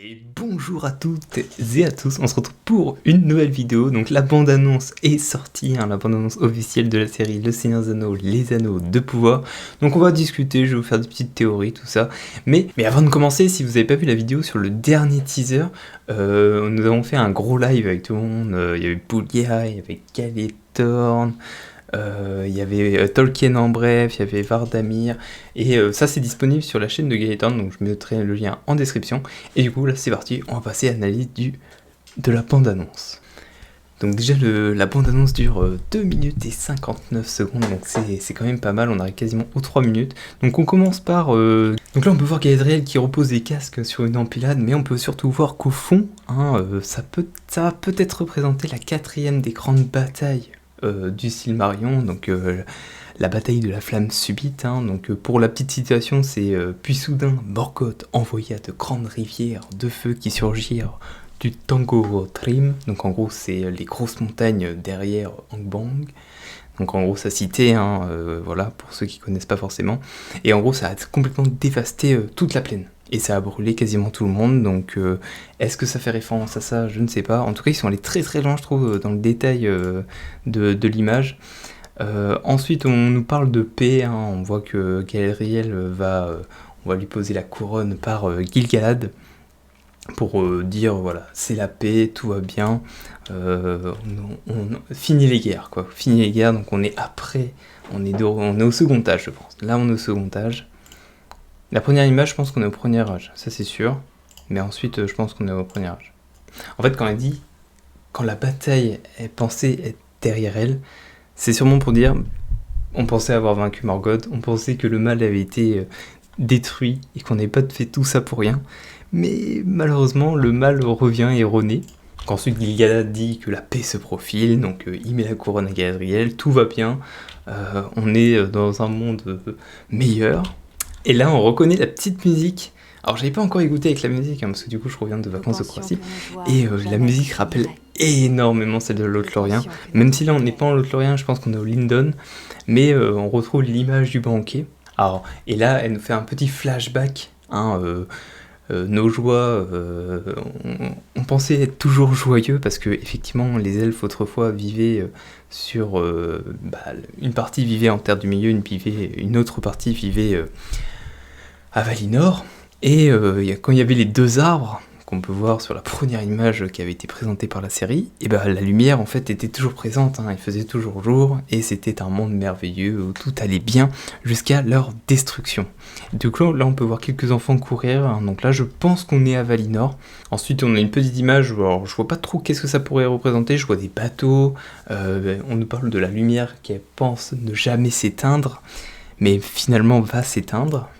Et bonjour à toutes et à tous, on se retrouve pour une nouvelle vidéo. Donc la bande-annonce est sortie, la bande-annonce officielle de la série Le Seigneur des Anneaux, les Anneaux de Pouvoir. Donc on va discuter, je vais vous faire des petites théories, tout ça. Mais avant de commencer, si vous n'avez pas vu la vidéo sur le dernier teaser, nous avons fait un gros live avec tout le monde. Il y avait Boulia, il y avait Caletorn, il y avait Tolkien en bref, il y avait Vardamir, et ça c'est disponible sur la chaîne de Gaëtan, donc je mettrai le lien en description. Et du coup là c'est parti, on va passer à l'analyse de la bande-annonce. Donc déjà la bande-annonce dure 2 minutes et 59 secondes, donc c'est quand même pas mal, on arrive quasiment aux 3 minutes. Donc on commence par... Donc là on peut voir Galadriel qui repose des casques sur une empilade, mais on peut surtout voir qu'au fond, ça va peut-être représenter la 4e des grandes batailles du Silmarillion, donc la bataille de la flamme subite. Donc pour la petite situation, c'est puis soudain Morgoth envoya de grandes rivières de feu qui surgirent du Tangorotrim, donc en gros c'est les grosses montagnes derrière Angband. Donc en gros sa cité, voilà, pour ceux qui connaissent pas forcément. Et en gros ça a complètement dévasté toute la plaine. Et ça a brûlé quasiment tout le monde, donc est-ce que ça fait référence à ça? Je ne sais pas. En tout cas, ils sont allés très très loin, je trouve, dans le détail de l'image. Ensuite, on nous parle de paix, on voit que Galadriel on va lui poser la couronne par Gil-galad, pour dire, voilà, c'est la paix, tout va bien, fini les guerres, quoi. Fini les guerres, donc on est après, on est au second âge, je pense. Là, on est au second âge. La première image, je pense qu'on est au premier âge, ça c'est sûr. Mais ensuite, je pense qu'on est au premier âge. En fait, quand elle dit, quand la bataille est pensée être derrière elle, c'est sûrement pour dire, on pensait avoir vaincu Morgoth, on pensait que le mal avait été détruit et qu'on n'avait pas fait tout ça pour rien. Mais malheureusement, le mal revient et renaît. Ensuite, Gil-galad dit que la paix se profile, donc il met la couronne à Galadriel, tout va bien, on est dans un monde meilleur. Et là, on reconnaît la petite musique. Alors, j'avais pas encore écouté avec la musique, parce que du coup, je reviens de vacances au Croatie. Et la musique rappelle énormément celle de l'Othlorien. Même si là, on n'est pas en Lothlórien, je pense qu'on est au Lindon. Mais on retrouve l'image du banquet. Alors, et là, elle nous fait un petit flashback. Nos joies, on pensait être toujours joyeux parce que effectivement les elfes autrefois vivaient une partie vivait en Terre du Milieu, une autre partie vivait à Valinor, et quand il y avait les deux arbres qu'on peut voir sur la première image qui avait été présentée par la série, et la lumière en fait était toujours présente, il faisait toujours jour, et c'était un monde merveilleux où tout allait bien jusqu'à leur destruction. Du coup là on peut voir quelques enfants courir, donc là je pense qu'on est à Valinor. Ensuite on a une petite image, alors je vois pas trop qu'est-ce que ça pourrait représenter, je vois des bateaux, on nous parle de la lumière qui pense ne jamais s'éteindre, mais finalement va s'éteindre.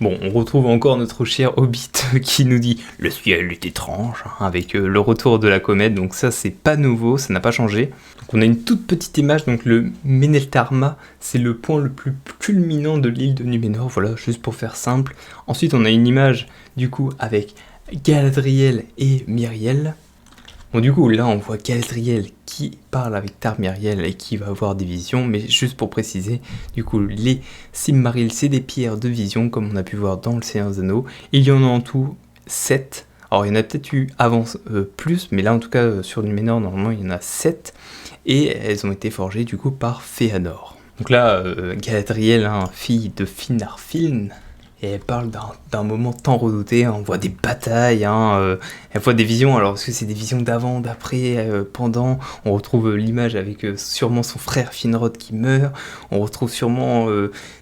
Bon, on retrouve encore notre cher Hobbit qui nous dit « Le ciel est étrange », avec le retour de la comète, donc ça c'est pas nouveau, ça n'a pas changé. Donc on a une toute petite image, donc le Meneltarma, c'est le point le plus culminant de l'île de Númenor, voilà, juste pour faire simple. Ensuite on a une image, du coup, avec Galadriel et Myriel. Bon, du coup, là, on voit Galadriel qui parle avec Tarmiriel et qui va avoir des visions, mais juste pour préciser, du coup, les Silmarils, c'est des pierres de vision, comme on a pu voir dans le Seigneur des Anneaux. Il y en a en tout 7. Alors, il y en a peut-être eu avant plus, mais là, en tout cas, sur Númenor, normalement, il y en a 7. Et elles ont été forgées, du coup, par Fëanor. Donc là, Galadriel, fille de Finarfin, et elle parle d'un moment tant redouté, on voit des batailles, elle voit des visions, alors est-ce que c'est des visions d'avant, d'après, pendant, on retrouve l'image avec sûrement son frère Finrod qui meurt, on retrouve sûrement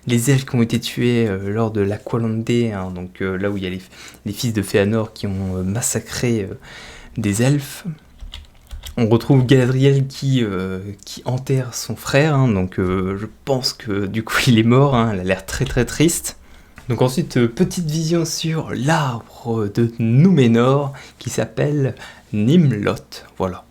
les elfes qui ont été tués lors de l'Aqualande, donc là où il y a les fils de Fëanor qui ont massacré des elfes. On retrouve Galadriel qui enterre son frère, donc je pense que du coup il est mort, elle a l'air très très triste. Donc ensuite, petite vision sur l'arbre de Númenor qui s'appelle Nimloth, voilà.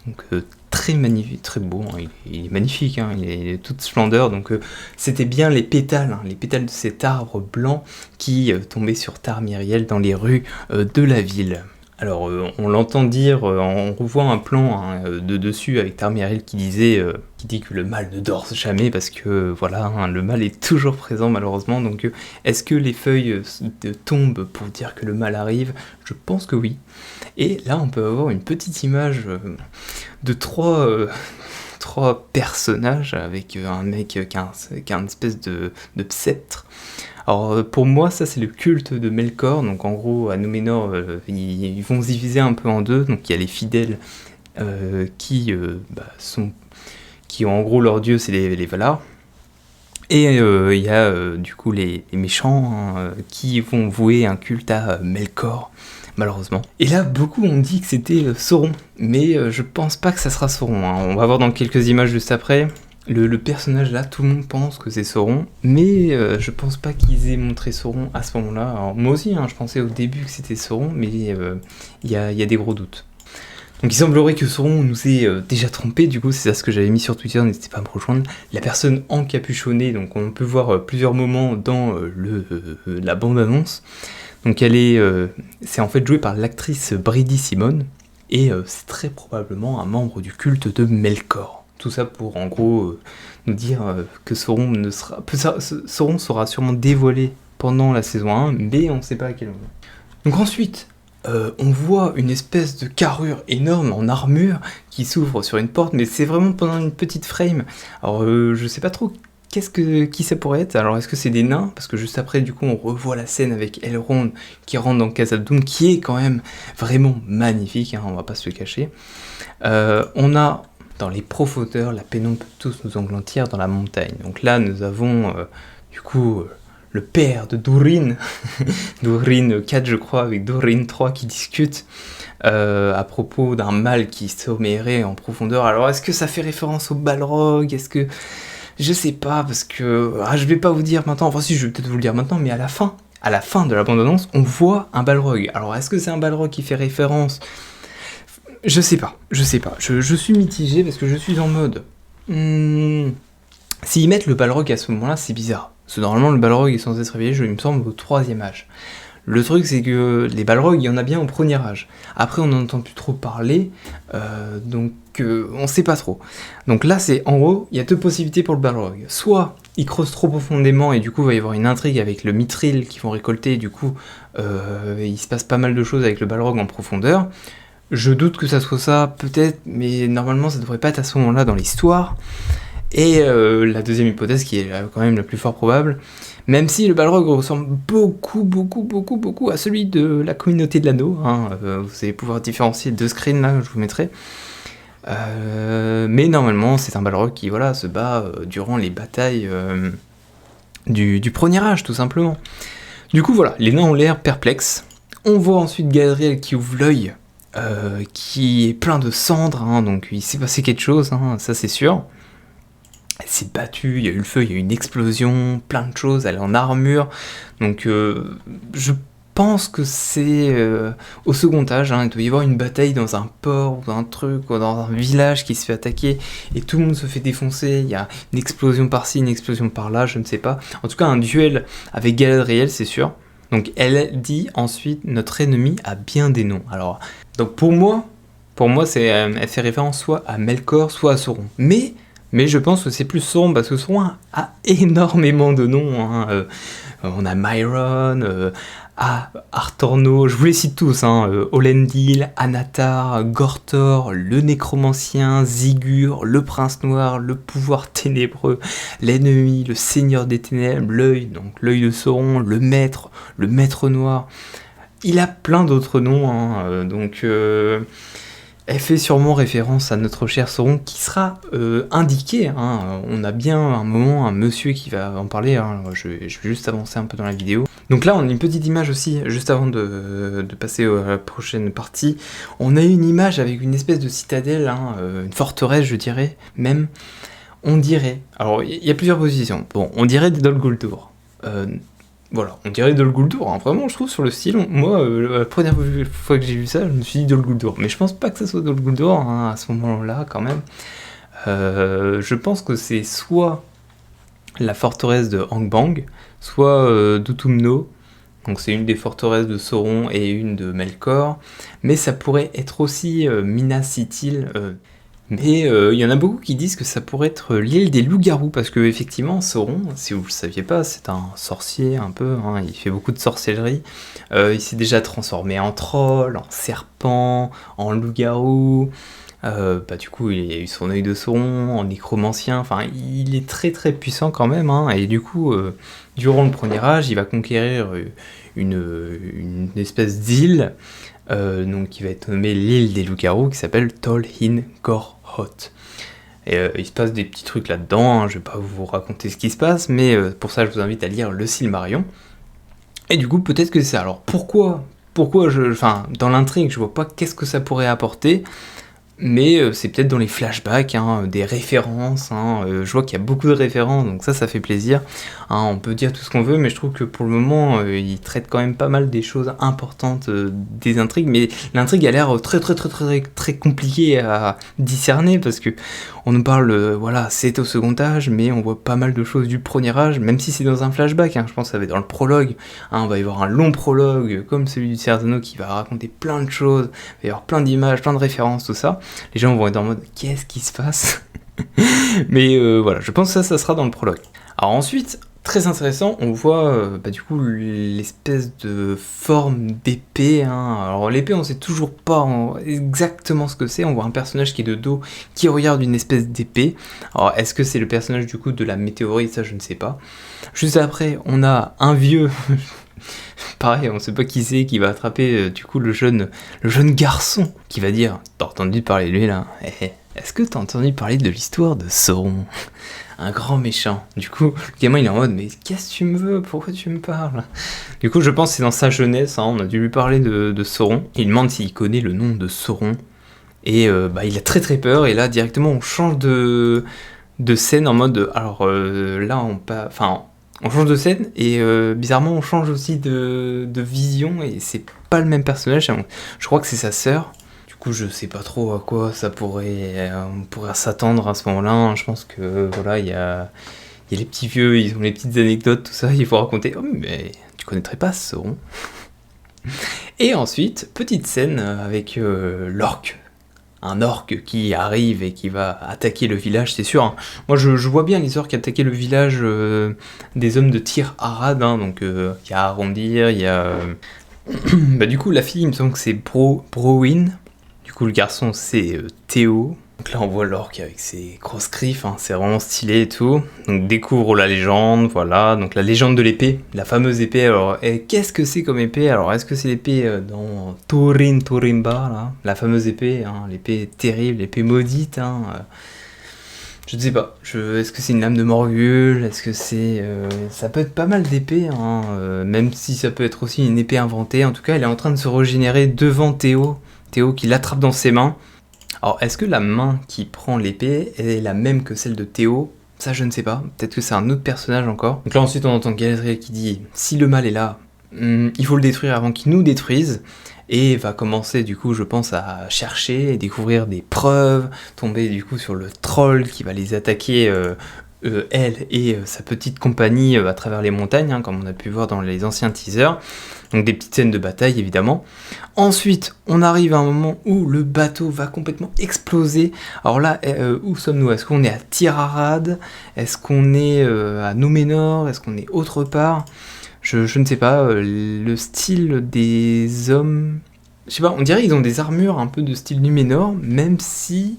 Donc très magnifique, très beau, il est magnifique, il est de toute splendeur. Donc c'était bien les pétales de cet arbre blanc qui tombait sur Tarmiriel dans les rues de la ville. Alors, on l'entend dire, on revoit un plan hein, de dessus avec Tarmiriel qui dit que le mal ne dort jamais parce que voilà, hein, le mal est toujours présent malheureusement. Donc, est-ce que les feuilles tombent pour dire que le mal arrive? Je pense que oui. Et là, on peut avoir une petite image de trois personnages avec un mec qui a une espèce de sceptre. Alors pour moi ça c'est le culte de Melkor, donc en gros à Númenor ils vont se diviser un peu en deux, donc il y a les fidèles qui ont en gros leur dieu c'est les Valar, et il y a du coup les méchants hein, qui vont vouer un culte à Melkor malheureusement. Et là beaucoup ont dit que c'était Sauron, mais je pense pas que ça sera Sauron, hein. On va voir dans quelques images juste après. Le personnage là, tout le monde pense que c'est Sauron, mais je pense pas qu'ils aient montré Sauron à ce moment-là. Alors moi aussi, hein, je pensais au début que c'était Sauron, mais il y a des gros doutes. Donc il semblerait que Sauron nous ait déjà trompé, du coup c'est ça ce que j'avais mis sur Twitter, n'hésitez pas à me rejoindre. La personne encapuchonnée, donc on peut voir plusieurs moments dans la bande-annonce. Donc c'est en fait joué par l'actrice Bridie Simon, et c'est très probablement un membre du culte de Melkor. Tout ça pour, en gros, nous dire que Sauron sera sûrement dévoilé pendant la saison 1, mais on ne sait pas à quel moment. Donc ensuite, on voit une espèce de carrure énorme en armure qui s'ouvre sur une porte, mais c'est vraiment pendant une petite frame. Alors, je sais pas trop qui ça pourrait être. Alors, est-ce que c'est des nains? Parce que juste après, du coup, on revoit la scène avec Elrond qui rentre dans Khazad-dûm, qui est quand même vraiment magnifique, hein, on va pas se le cacher. On a dans les profondeurs, la pénombre peut tous nous engloutir dans la montagne. Donc là, nous avons du coup le père de Durin, Durin 4 je crois, avec Durin 3 qui discute à propos d'un mal qui sommeillerait en profondeur. Alors est-ce que ça fait référence au Balrog? Est-ce que... Je sais pas, parce que... je vais pas vous dire maintenant, enfin si, je vais peut-être vous le dire maintenant, mais à la fin de la bande-annonce, on voit un Balrog. Alors est-ce que c'est un Balrog qui fait référence? Je sais pas. Je suis mitigé parce que je suis en mode... S'ils mettent le Balrog à ce moment-là, c'est bizarre. Parce que normalement, le Balrog est censé se réveiller, il me semble, au 3e âge. Le truc, c'est que les Balrogs, il y en a bien au 1er âge. Après, on n'en entend plus trop parler, donc on sait pas trop. Donc là, c'est en gros, il y a 2 possibilités pour le Balrog. Soit il creuse trop profondément et du coup, il va y avoir une intrigue avec le mithril qu'ils vont récolter, et du coup, il se passe pas mal de choses avec le Balrog en profondeur. Je doute que ça soit ça, peut-être, mais normalement ça devrait pas être à ce moment-là dans l'histoire. Et la deuxième hypothèse, qui est quand même la plus fort probable, même si le Balrog ressemble beaucoup à celui de la communauté de l'anneau, hein, vous allez pouvoir différencier 2 screens là, je vous mettrai. Mais normalement, c'est un Balrog qui voilà, se bat durant les batailles du 1er âge, tout simplement. Du coup, voilà, les nains ont l'air perplexes. On voit ensuite Galadriel qui ouvre l'œil. Qui est plein de cendres, hein, donc il s'est passé quelque chose, hein, ça c'est sûr. Elle s'est battue, il y a eu le feu, il y a eu une explosion, plein de choses, elle est en armure, donc je pense que c'est au second âge, hein, il doit y avoir une bataille dans un port, ou dans un truc, ou dans un village qui se fait attaquer, et tout le monde se fait défoncer, il y a une explosion par-ci, une explosion par-là, je ne sais pas. En tout cas, un duel avec Galadriel, c'est sûr. Donc elle dit ensuite, notre ennemi a bien des noms. Alors, donc pour moi elle fait référence soit à Melkor, soit à Sauron. Mais je pense que c'est plus Sauron, parce que Sauron a énormément de noms, hein. On a Myron, Artorno, je vous les cite tous, hein, Olendil, Anatar, Gortor, le nécromancien, Zigur, le prince noir, le pouvoir ténébreux, l'ennemi, le seigneur des ténèbres, l'œil, donc l'œil de Sauron, le maître noir. Il a plein d'autres noms, hein, donc elle fait sûrement référence à notre cher Sauron qui sera indiqué, hein. On a bien un moment un monsieur qui va en parler, hein. Je vais juste avancer un peu dans la vidéo. Donc là on a une petite image aussi, juste avant de passer à la prochaine partie. On a une image avec une espèce de citadelle, hein, une forteresse je dirais, même. On dirait, alors il y a plusieurs positions. Bon, on dirait des Dol Guldur. Voilà, on dirait Dol Guldur, hein. Vraiment je trouve sur le style, moi la première fois que j'ai vu ça, je me suis dit Dol Guldur, mais je pense pas que ça soit Dol Guldur, hein, à ce moment-là quand même. Je pense que c'est soit la forteresse de Angband, soit d'Utumno, Donc c'est une des forteresses de Sauron et une de Melkor, mais ça pourrait être aussi Minas Ithil. Mais il y en a beaucoup qui disent que ça pourrait être l'île des loups-garous, parce que effectivement Sauron, si vous le saviez pas, c'est un sorcier un peu, hein, il fait beaucoup de sorcellerie. Il s'est déjà transformé en troll, en serpent, en loup-garou. Du coup, il a eu son œil de Sauron, en nécromancien, enfin, il est très très puissant quand même, hein, et du coup, durant le premier âge, il va conquérir une espèce d'île, donc qui va être nommée l'île des loups-garous, qui s'appelle Tol Hin Gorhot. Et il se passe des petits trucs là-dedans, hein, je vais pas vous raconter ce qui se passe, mais pour ça, je vous invite à lire le Silmarillion. Et du coup, peut-être que c'est ça. Alors, pourquoi dans l'intrigue, je vois pas qu'est-ce que ça pourrait apporter. Mais c'est peut-être dans les flashbacks, hein, des références, hein, je vois qu'il y a beaucoup de références, donc ça fait plaisir. Hein, on peut dire tout ce qu'on veut, mais je trouve que pour le moment, il traite quand même pas mal des choses importantes des intrigues, mais l'intrigue a l'air très très très très très compliquée à discerner, parce que on nous parle, c'est au second âge, mais on voit pas mal de choses du premier âge, même si c'est dans un flashback, hein, je pense que ça va être dans le prologue, hein, on va y avoir un long prologue, comme celui du Seigneur des Anneaux, qui va raconter plein de choses, il va y avoir plein d'images, plein de références, tout ça. Les gens vont être en mode qu'est-ce qui se passe. Mais voilà, je pense que ça sera dans le prologue. Alors ensuite, très intéressant, on voit du coup l'espèce de forme d'épée. Hein. Alors l'épée, on sait toujours pas exactement ce que c'est. On voit un personnage qui est de dos, qui regarde une espèce d'épée. Alors est-ce que c'est le personnage du coup de la météorite? Ça, je ne sais pas. Juste après, on a un vieux. Pareil, on sait pas qui c'est qui va attraper du coup le jeune garçon qui va dire « T'as entendu parler de lui là? Est-ce que t'as entendu parler de l'histoire de Sauron? Un grand méchant. » Du coup, le gamin il est en mode « Mais qu'est-ce que tu me veux? Pourquoi tu me parles ?» Du coup, je pense que c'est dans sa jeunesse, hein, on a dû lui parler de Sauron. Il demande s'il connaît le nom de Sauron. Et il a très très peur, et là directement on change de scène en mode on change de scène et bizarrement on change aussi de vision et c'est pas le même personnage. Je crois que c'est sa sœur. Du coup je sais pas trop à quoi ça on pourrait s'attendre à ce moment-là. Hein. Je pense que voilà il y a les petits vieux, ils ont les petites anecdotes, tout ça, il faut raconter. Oh mais tu connaîtrais pas Sauron. Et ensuite petite scène avec l'orque. Un orque qui arrive et qui va attaquer le village, c'est sûr. Hein. Moi, je vois bien les orques attaquer le village des hommes de Tir Arad. Hein, donc, il y a Arondir, il y a... du coup, la fille, il me semble que c'est Browin. Du coup, le garçon, c'est Théo. Donc là, on voit l'orque avec ses grosses griffes. Hein, c'est vraiment stylé et tout. Donc, découvre la légende, voilà. Donc, la légende de l'épée, la fameuse épée. Alors, qu'est-ce que c'est comme épée? Alors, est-ce que c'est l'épée dans Thorin-Thorimba, là, la fameuse épée, hein, l'épée terrible, l'épée maudite, hein, je ne sais pas. Est-ce que c'est une lame de Morgul? Est-ce que c'est... ça peut être pas mal d'épées, hein, même si ça peut être aussi une épée inventée. En tout cas, elle est en train de se régénérer devant Théo. Théo qui l'attrape dans ses mains. Alors, est-ce que la main qui prend l'épée est la même que celle de Théo? Ça, je ne sais pas. Peut-être que c'est un autre personnage encore. Donc là, ensuite, on entend Galadriel qui dit « Si le mal est là, il faut le détruire avant qu'il nous détruise. » Et va commencer, du coup, je pense, à chercher et découvrir des preuves, tomber, du coup, sur le troll qui va les attaquer, elle et sa petite compagnie à travers les montagnes, hein, comme on a pu voir dans les anciens teasers. Donc des petites scènes de bataille évidemment. Ensuite, on arrive à un moment où le bateau va complètement exploser. Alors là, où sommes-nous? Est-ce qu'on est à Tir Arad? Est-ce qu'on est à Númenor? Est-ce qu'on est autre part? Je ne sais pas. Le style des hommes... Je sais pas, on dirait qu'ils ont des armures un peu de style Númenor, même si...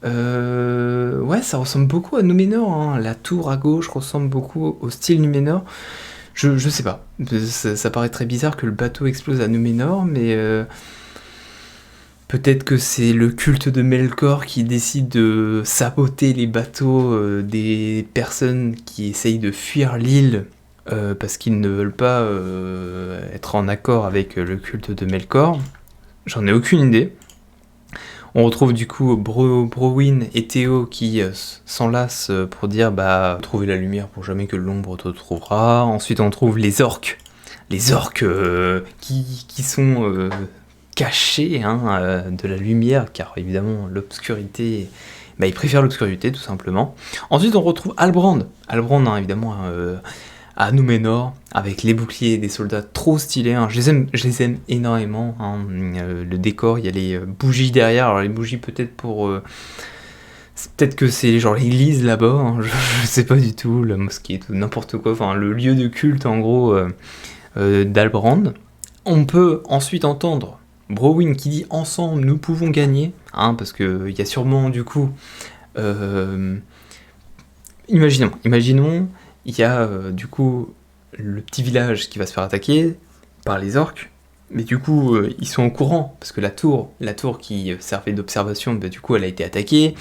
ça ressemble beaucoup à Númenor. Hein. La tour à gauche ressemble beaucoup au style Númenor. Je sais pas, ça paraît très bizarre que le bateau explose à Númenor, mais peut-être que c'est le culte de Melkor qui décide de saboter les bateaux des personnes qui essayent de fuir l'île parce qu'ils ne veulent pas être en accord avec le culte de Melkor. J'en ai aucune idée. On retrouve du coup Browin et Théo qui s'enlacent pour dire trouver la lumière pour jamais que l'ombre te trouvera. Ensuite on trouve les orques qui sont cachés de la lumière, car évidemment l'obscurité, ils préfèrent l'obscurité tout simplement. Ensuite on retrouve Halbrand, évidemment à Númenor, avec les boucliers des soldats trop stylés, hein. Je les aime énormément, hein. Le décor, il y a les bougies derrière, alors les bougies peut-être peut-être que c'est genre l'église là-bas, hein. Je sais pas du tout, la mosquée, tout, n'importe quoi, enfin le lieu de culte en gros d'Halbrand. On peut ensuite entendre Browin qui dit ensemble nous pouvons gagner, hein, parce que il y a sûrement du coup imaginons il y a du coup le petit village qui va se faire attaquer par les orques, mais du coup ils sont au courant parce que la tour qui servait d'observation, bah, du coup elle a été attaquée.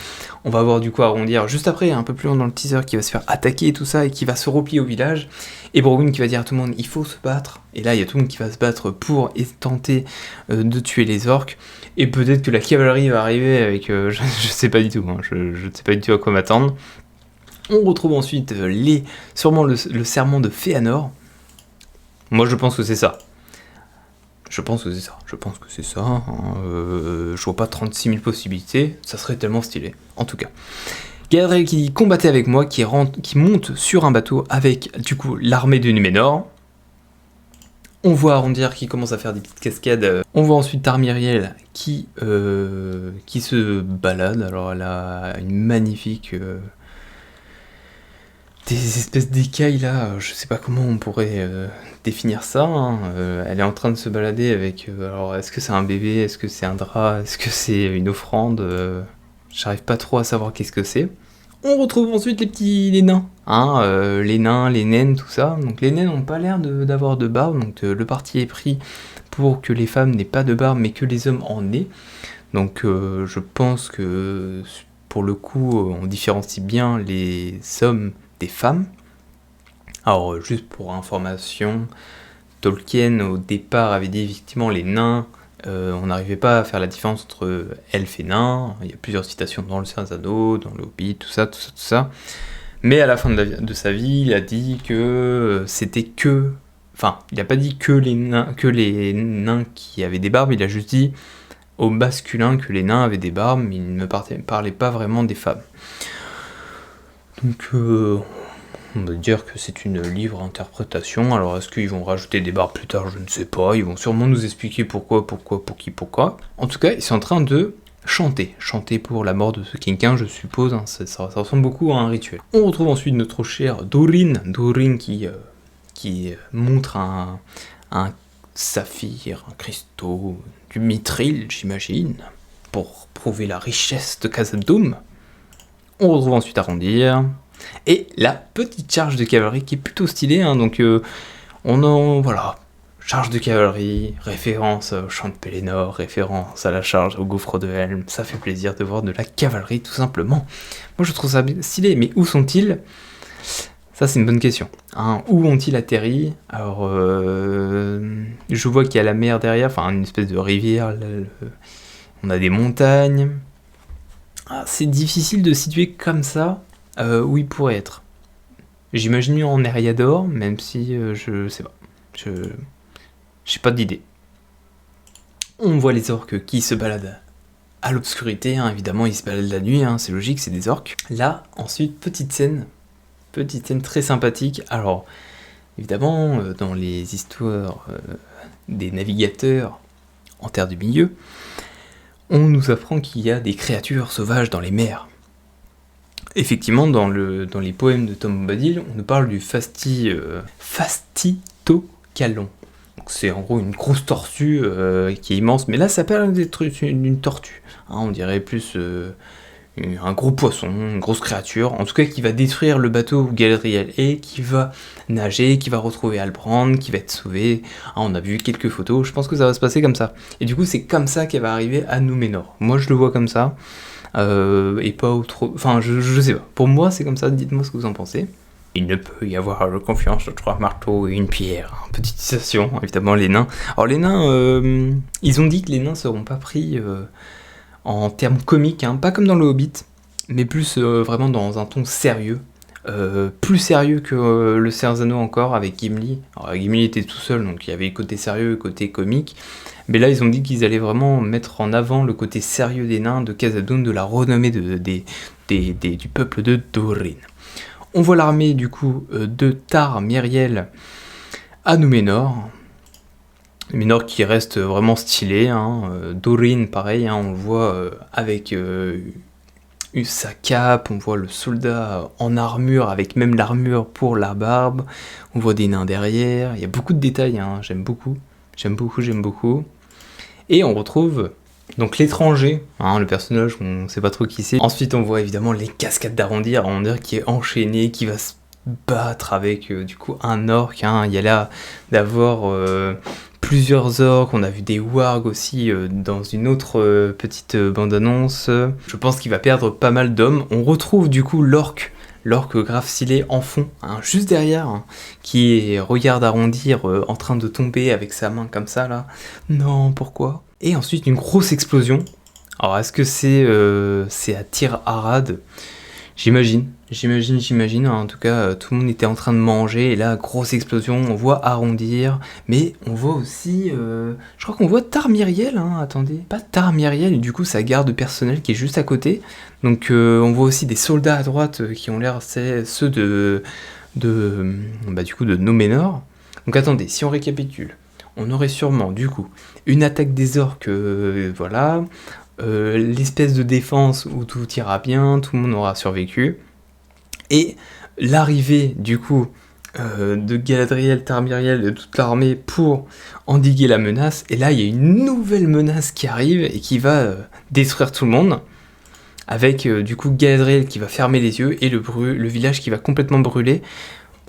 On va voir du coup arrondir juste après, un peu plus loin dans le teaser, qui va se faire attaquer et tout ça et qui va se replier au village, et Browin qui va dire à tout le monde il faut se battre, et là il y a tout le monde qui va se battre pour tenter de tuer les orques, et peut-être que la cavalerie va arriver avec je sais pas du tout, hein, je ne sais pas du tout à quoi m'attendre. On retrouve ensuite sûrement le serment de Féanor. Moi je pense que c'est ça. Je pense que c'est ça. Hein. Je vois pas 36 000 possibilités. Ça serait tellement stylé. En tout cas. Galadriel qui dit combattez avec moi, qui monte sur un bateau avec du coup l'armée de Númenor. On voit Arondir qui commence à faire des petites cascades. On voit ensuite Tarmiriel qui se balade. Alors elle a une magnifique... des espèces d'écailles là, je sais pas comment on pourrait définir ça, hein. Elle est en train de se balader avec, alors est-ce que c'est un bébé, est-ce que c'est un drap, est-ce que c'est une offrande, j'arrive pas trop à savoir qu'est-ce que c'est. On retrouve ensuite les nains, hein, les nains, les naines, tout ça. Donc les naines n'ont pas l'air d'avoir de barbe, donc le parti est pris pour que les femmes n'aient pas de barbe mais que les hommes en aient. Donc je pense que pour le coup on différencie bien les hommes des femmes. Alors juste pour information, Tolkien au départ avait dit effectivement les nains, on n'arrivait pas à faire la différence entre elfes et nains. Il y a plusieurs citations dans le Seigneur des Anneaux, dans le Hobbit, tout ça. Mais à la fin de sa vie, il a dit que c'était que... Enfin, il n'a pas dit que les nains qui avaient des barbes, il a juste dit au masculin que les nains avaient des barbes, mais il ne parlait pas vraiment des femmes. Donc on va dire que c'est une libre interprétation. Alors est-ce qu'ils vont rajouter des barbes plus tard, je ne sais pas. Ils vont sûrement nous expliquer pourquoi. En tout cas, ils sont en train de chanter pour la mort de ce Quinquin, je suppose, hein. Ça ressemble beaucoup à un rituel. On retrouve ensuite notre cher Durin qui montre un saphir, un cristaux, du mithril, j'imagine, pour prouver la richesse de Khazad-dûm. On retrouve ensuite Arondir, et la petite charge de cavalerie qui est plutôt stylée, hein. Donc voilà, charge de cavalerie, référence au chant de Pelennor, référence à la charge au gouffre de Helm. Ça fait plaisir de voir de la cavalerie tout simplement. Moi je trouve ça stylé, mais où sont-ils ? Ça c'est une bonne question, hein. Où ont-ils atterri ? Alors je vois qu'il y a la mer derrière, enfin une espèce de rivière, on a des montagnes. C'est difficile de situer comme ça où il pourrait être. J'imagine en Eriador, même si je sais pas. J'ai pas d'idée. On voit les orques qui se baladent à l'obscurité, hein. Évidemment ils se baladent la nuit, hein. C'est logique, c'est des orques. Là, ensuite, petite scène très sympathique. Alors, évidemment, dans les histoires des navigateurs en Terre du Milieu, on nous apprend qu'il y a des créatures sauvages dans les mers. Effectivement, dans les poèmes de Tom Bombadil, on nous parle du Fastitocalon. Donc c'est en gros une grosse tortue qui est immense, mais là ça peut être une tortue. Hein, on dirait plus un gros poisson, une grosse créature, en tout cas qui va détruire le bateau où Galadriel est, qui va nager, qui va retrouver Halbrand, qui va être sauvé. Hein, on a vu quelques photos, je pense que ça va se passer comme ça. Et du coup c'est comme ça qu'elle va arriver à Númenor. Moi je le vois comme ça, et pas autre... Enfin je sais pas, pour moi c'est comme ça, dites-moi ce que vous en pensez. Il ne peut y avoir de confiance entre 3 marteaux et une pierre. Petite citation, évidemment les nains. Alors les nains, ils ont dit que les nains seront pas pris... en termes comiques, hein, pas comme dans le Hobbit, mais plus vraiment dans un ton sérieux, plus sérieux que le Seigneur des Anneaux encore avec Gimli. Alors Gimli était tout seul, donc il y avait le côté sérieux et le côté comique, mais là ils ont dit qu'ils allaient vraiment mettre en avant le côté sérieux des nains de Khazad-dûm, de la renommée du peuple de Durin. On voit l'armée du coup de Tar Myriel à Númenor. Númenor qui reste vraiment stylé, hein. Dorin pareil, hein, on le voit avec sa cape, on voit le soldat en armure avec même l'armure pour la barbe, on voit des nains derrière, il y a beaucoup de détails, hein, j'aime beaucoup. Et on retrouve donc l'étranger, hein, le personnage, on ne sait pas trop qui c'est. Ensuite on voit évidemment les cascades d'Arondir, Arondir qui est enchaîné, qui va se battre avec du coup un orc, hein. Il y a là d'avoir plusieurs orques, on a vu des wargs aussi dans une autre petite bande-annonce. Je pense qu'il va perdre pas mal d'hommes. On retrouve du coup l'orc grave stylé en fond, hein, juste derrière, hein, qui regarde Arondir en train de tomber avec sa main comme ça là. Non, pourquoi? Et ensuite une grosse explosion. Alors est-ce que c'est à Tir Arad? J'imagine. En tout cas, tout le monde était en train de manger, et là, grosse explosion, on voit Arondir, mais on voit aussi, je crois qu'on voit Tar Myriel, hein, attendez, pas Tar Myriel, et du coup, sa garde personnelle qui est juste à côté. Donc, on voit aussi des soldats à droite qui ont l'air, c'est ceux du coup, de Númenor. Donc, attendez, si on récapitule, on aurait sûrement, du coup, une attaque des orques, voilà, l'espèce de défense où tout ira bien, tout le monde aura survécu, et l'arrivée du coup de Galadriel, Tar Myriel, de toute l'armée pour endiguer la menace, et là il y a une nouvelle menace qui arrive et qui va détruire tout le monde, avec du coup Galadriel qui va fermer les yeux et le village qui va complètement brûler.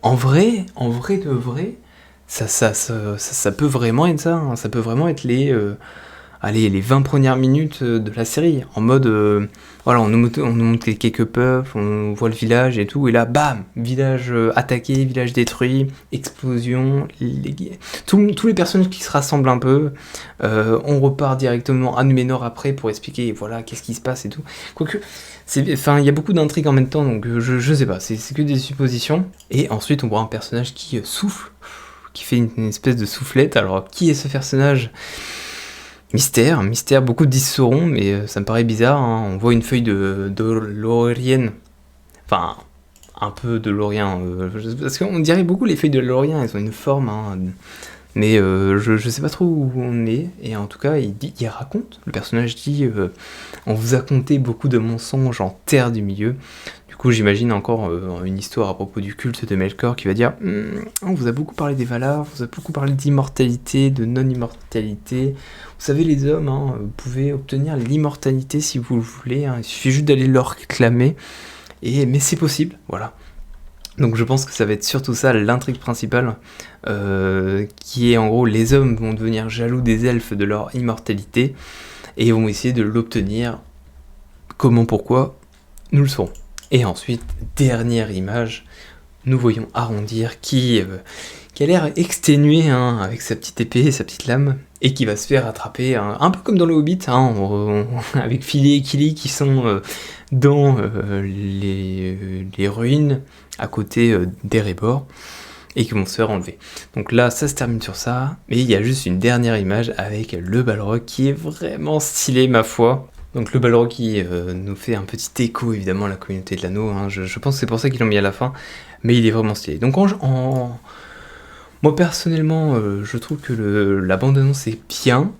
En vrai de vrai, ça peut vraiment être ça, hein. Ça peut vraiment être les 20 premières minutes de la série, en mode, voilà, on nous montre quelques peuples, on voit le village et tout, et là, bam, village attaqué, village détruit, explosion, tous les personnages qui se rassemblent un peu, on repart directement à Númenor après pour expliquer, voilà, qu'est-ce qui se passe et tout. Quoique, il y a beaucoup d'intrigues en même temps, donc je sais pas, c'est que des suppositions. Et ensuite, on voit un personnage qui souffle, qui fait une espèce de soufflette. Alors, qui est ce personnage ? Mystère, beaucoup disent Sauron, mais ça me paraît bizarre, hein. On voit une feuille de Lorien, enfin, un peu de Lorien, parce qu'on dirait beaucoup les feuilles de Lorien, elles ont une forme, hein, mais je sais pas trop où on est, et en tout cas, il raconte, le personnage dit, on vous a conté beaucoup de mensonges en terre du milieu. Du coup, j'imagine encore une histoire à propos du culte de Melkor qui va dire on vous a beaucoup parlé des Valar, on vous a beaucoup parlé d'immortalité, de non-immortalité. Vous savez, les hommes, hein, vous pouvez obtenir l'immortalité si vous le voulez, hein, il suffit juste d'aller leur réclamer, mais c'est possible, voilà. Donc je pense que ça va être surtout ça l'intrigue principale, qui est en gros les hommes vont devenir jaloux des elfes de leur immortalité et vont essayer de l'obtenir. Comment, pourquoi, nous le saurons. Et ensuite, dernière image, nous voyons Arondir qui a l'air exténué, hein, avec sa petite épée et sa petite lame, et qui va se faire attraper, hein, un peu comme dans le Hobbit, hein, avec Fili et Kili qui sont dans les ruines à côté d'Erebor, et qui vont se faire enlever. Donc là, ça se termine sur ça, mais il y a juste une dernière image avec le Balrog qui est vraiment stylé, ma foi. Donc le Balrog qui nous fait un petit écho évidemment à la communauté de l'anneau, hein. Je pense que c'est pour ça qu'ils l'ont mis à la fin, mais il est vraiment stylé. Donc moi personnellement, je trouve que la bande-annonce est bien.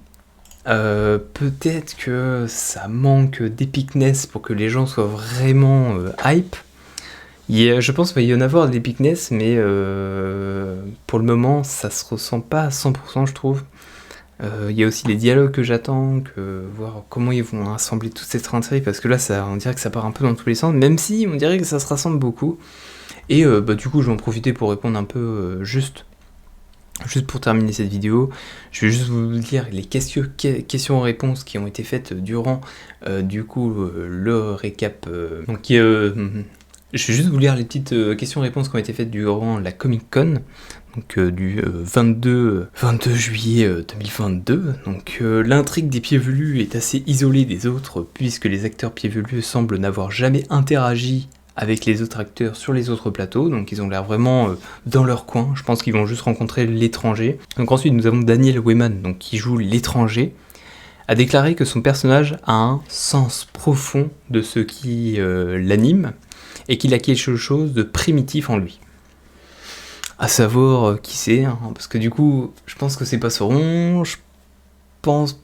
Peut-être que ça manque d'épicness pour que les gens soient vraiment hype. Je pense qu'il va y en avoir de l'épicness, mais pour le moment ça se ressent pas à 100%, je trouve. Il y a aussi les dialogues que j'attends, voir comment ils vont assembler toute cette intrigue, parce que là on dirait que ça part un peu dans tous les sens, même si on dirait que ça se rassemble beaucoup. Et du coup je vais en profiter pour répondre un peu juste pour terminer cette vidéo. Je vais juste vous dire les questions-réponses qui ont été faites durant le récap. Je vais juste vous lire les petites questions-réponses qui ont été faites durant la Comic-Con, donc du 22 juillet 2022. Donc l'intrigue des Pieds Velus est assez isolée des autres, puisque les acteurs Pieds Velus semblent n'avoir jamais interagi avec les autres acteurs sur les autres plateaux, donc ils ont l'air vraiment dans leur coin. Je pense qu'ils vont juste rencontrer l'étranger. Donc ensuite nous avons Daniel Weyman, donc qui joue l'étranger, a déclaré que son personnage a un sens profond de ce qui l'anime, et qu'il a quelque chose de primitif en lui. À savoir qui c'est, hein, parce que du coup, je pense que c'est Passeron, je pense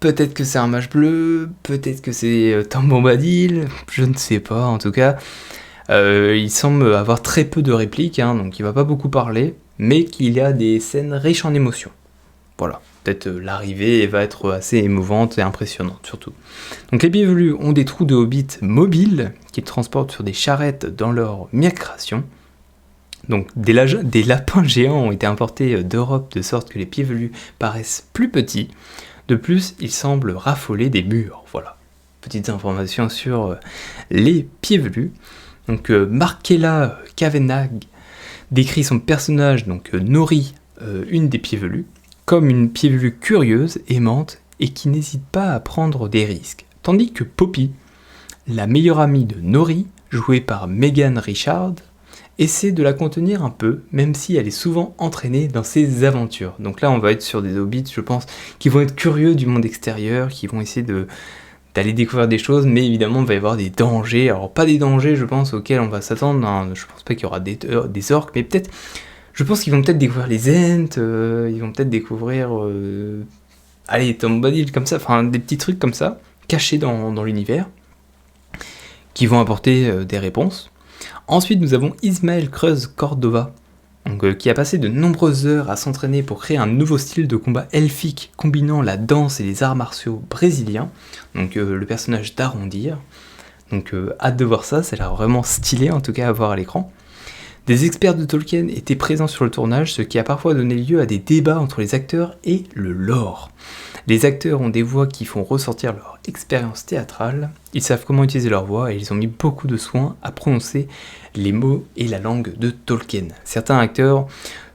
peut-être que c'est un mage bleu, peut-être que c'est Tom Bombadil, je ne sais pas, en tout cas, il semble avoir très peu de répliques, hein, donc il va pas beaucoup parler, mais qu'il y a des scènes riches en émotions. Voilà, peut-être l'arrivée va être assez émouvante et impressionnante surtout. Donc les Pieds-Velus ont des trous de hobbits mobiles qu'ils transportent sur des charrettes dans leur migration. Donc des lapins géants ont été importés d'Europe de sorte que les Pieds-Velus paraissent plus petits. De plus, ils semblent raffoler des murs. Voilà, petites informations sur les Pieds-Velus. Donc Markella Kavanagh décrit son personnage, donc Nori, une des Pieds-Velus, comme une Pieds-Velue curieuse, aimante et qui n'hésite pas à prendre des risques. Tandis que Poppy, la meilleure amie de Nori, jouée par Megan Richard, essaie de la contenir un peu, même si elle est souvent entraînée dans ses aventures. Donc là, on va être sur des hobbits, je pense, qui vont être curieux du monde extérieur, qui vont essayer d'aller découvrir des choses, mais évidemment, il va y avoir des dangers. Alors, pas des dangers, je pense, auxquels on va s'attendre. Hein. Je pense pas qu'il y aura des orques, mais peut-être... Je pense qu'ils vont peut-être découvrir les Ents, ils vont peut-être découvrir... allez, Tom Bombadil, comme ça, enfin, des petits trucs comme ça, cachés dans l'univers, qui vont apporter des réponses. Ensuite, nous avons Ismael Cruz Cordova, donc, qui a passé de nombreuses heures à s'entraîner pour créer un nouveau style de combat elfique combinant la danse et les arts martiaux brésiliens, donc le personnage d'Arrondir. Donc hâte de voir ça, ça a l'air vraiment stylé en tout cas à voir à l'écran. Des experts de Tolkien étaient présents sur le tournage, ce qui a parfois donné lieu à des débats entre les acteurs et le lore. Les acteurs ont des voix qui font ressortir leur expérience théâtrale, ils savent comment utiliser leur voix et ils ont mis beaucoup de soin à prononcer les mots et la langue de Tolkien. Certains acteurs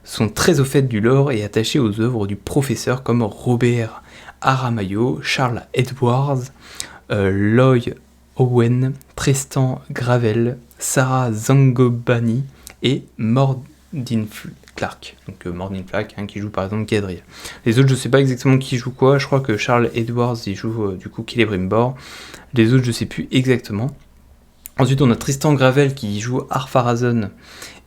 sont très au fait du lore et attachés aux œuvres du professeur comme Robert Aramayo, Charles Edwards, Lloyd Owen, Tristan Gravel, Sarah Zangobani et Mordin Clark. Donc Mordin Clark qui joue par exemple Galadriel. Les autres je sais pas exactement qui joue quoi, je crois que Charles Edwards il joue du coup Celebrimbor. Les autres je sais plus exactement. Ensuite on a Tristan Gravel qui joue Ar-Pharazôn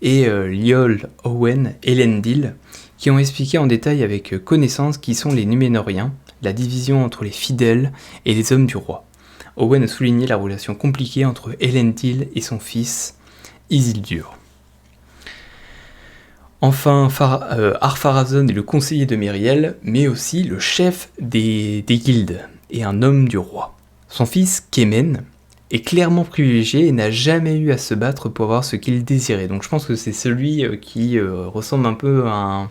et Lloyd Owen, Elendil, qui ont expliqué en détail avec connaissance qui sont les Núménoriens, la division entre les fidèles et les hommes du roi. Owen a souligné la relation compliquée entre Elendil et son fils Isildur. Enfin, Ar-Pharazôn est le conseiller de Myriel, mais aussi le chef des guildes et un homme du roi. Son fils, Kemen, est clairement privilégié et n'a jamais eu à se battre pour avoir ce qu'il désirait. Donc je pense que c'est celui qui ressemble un peu à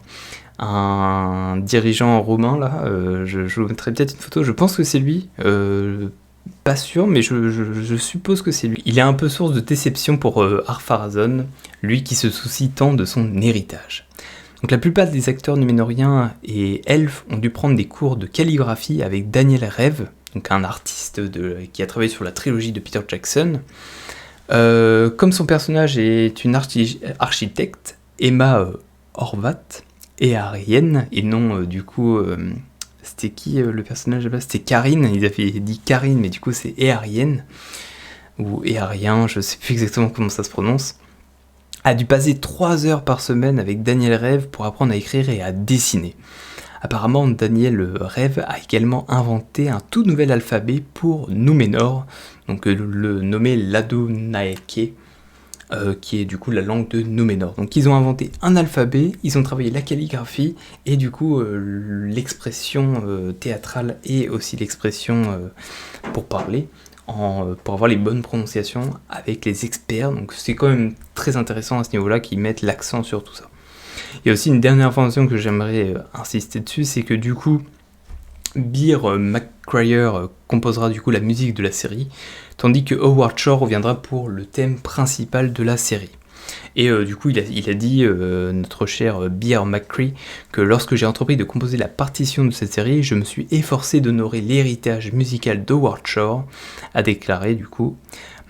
un dirigeant romain, là. Je vous mettrai peut-être une photo, je pense que c'est lui. Pas sûr, mais je suppose que c'est lui. Il est un peu source de déception pour Ar-Pharazôn, lui qui se soucie tant de son héritage. Donc la plupart des acteurs numénoriens et elfes ont dû prendre des cours de calligraphie avec Daniel Rêve, donc un artiste qui a travaillé sur la trilogie de Peter Jackson. Comme son personnage est une architecte, Emma Horvat est arienne, et non du coup... C'était qui le personnage là-bas? C'était Karine, ils avaient dit Karine, mais du coup c'est Éarienne, ou Éarien, je sais plus exactement comment ça se prononce, a dû passer 3 heures par semaine avec Daniel Rêve pour apprendre à écrire et à dessiner. Apparemment, Daniel Rêve a également inventé un tout nouvel alphabet pour Númenor, donc le nommé l'Adonaeke, qui est du coup la langue de Númenor. Donc ils ont inventé un alphabet, ils ont travaillé la calligraphie et du coup l'expression théâtrale et aussi l'expression pour parler, pour avoir les bonnes prononciations avec les experts. Donc c'est quand même très intéressant à ce niveau-là qu'ils mettent l'accent sur tout ça. Il y a aussi une dernière information que j'aimerais insister dessus, c'est que du coup Bear McCreary composera du coup la musique de la série, tandis que Howard Shore reviendra pour le thème principal de la série. Et du coup, il a dit, notre cher Bear McCreary, que lorsque j'ai entrepris de composer la partition de cette série, je me suis efforcé d'honorer l'héritage musical d'Howard Shore, a déclaré du coup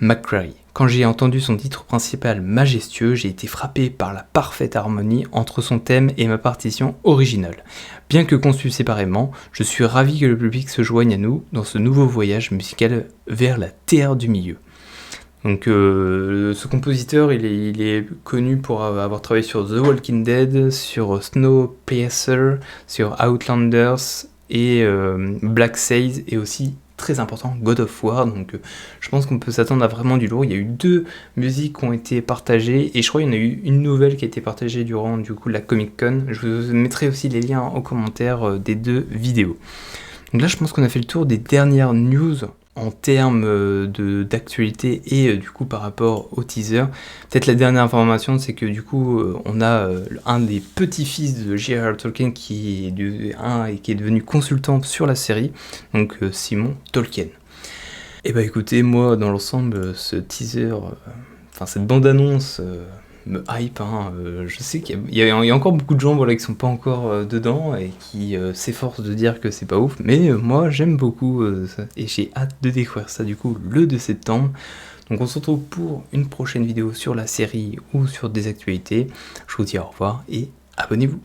McCreary. Quand j'ai entendu son titre principal majestueux, j'ai été frappé par la parfaite harmonie entre son thème et ma partition originale. Bien que conçue séparément, je suis ravi que le public se joigne à nous dans ce nouveau voyage musical vers la Terre du Milieu. Donc ce compositeur, il est connu pour avoir travaillé sur The Walking Dead, sur Snowpiercer, sur Outlanders et Black Sails, et aussi très important, God of War. Donc je pense qu'on peut s'attendre à vraiment du lourd. Il y a eu 2 musiques qui ont été partagées, et je crois qu'il y en a eu une nouvelle qui a été partagée durant du coup la Comic Con. Je vous mettrai aussi les liens en commentaire des 2 vidéos. Donc là je pense qu'on a fait le tour des dernières news en termes d'actualité et du coup par rapport au teaser. Peut-être la dernière information, c'est que du coup on a un des petits-fils de J.R.R. Tolkien qui est devenu consultant sur la série, donc Simon Tolkien. Et bah écoutez, moi dans l'ensemble ce teaser, cette bande-annonce me hype, hein. Je sais qu'il y a encore beaucoup de gens qui sont pas encore dedans et qui s'efforcent de dire que c'est pas ouf, mais moi j'aime beaucoup ça, et j'ai hâte de découvrir ça du coup le 2 septembre. Donc on se retrouve pour une prochaine vidéo sur la série ou sur des actualités. Je vous dis au revoir et abonnez-vous.